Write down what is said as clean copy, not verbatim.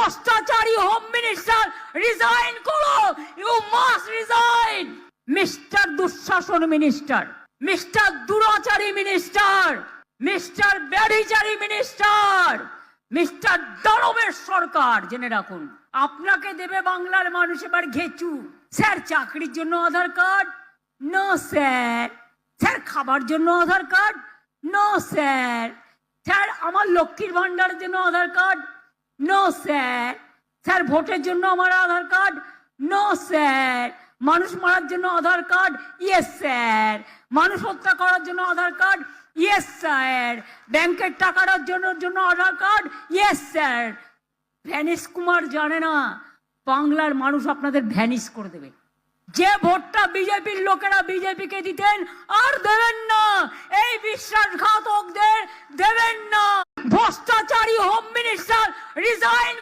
ভ্রষ্টাচারী home minister resign করো, you must resign. Mister দুঃশাসন minister, mister দুরাচারী মিনিস্টার, মিস্টার ব্যারিচারী মিনিস্টার, মিস্টার দানবের সরকার, জেনে রাখুন আপনাকে দেবে বাংলার মানুষ এবার ঘেচু। স্যার চাকরির জন্য Aadhaar card no sir, sir খাবার জন্য Aadhaar card no sir, sir আমার লক্ষ্মীর ভান্ডারের জন্য Aadhaar card no sir, sir ভোটের জন্য আমার আধার কার্ড নো স্যার, মানুষ মারার জন্য আধার কার্ড ইয়েস স্যার, মানুষ হত্যা করার জন্য আধার কার্ড ইয়েস স্যার, ব্যাংকের টাকার জন্য Aadhaar card yes sir. Vanish Kumar জানে না বাংলার মানুষ আপনাদের ভ্যানিশ করে দেবে। যে ভোটটা বিজেপির লোকেরা বিজেপিকে দিতেন আর দেবেন না, এই বিশ্বাসঘাতকদের দেবেন না। ভ্রষ্টাচারী হোম মিনিস্টার রিজাইন।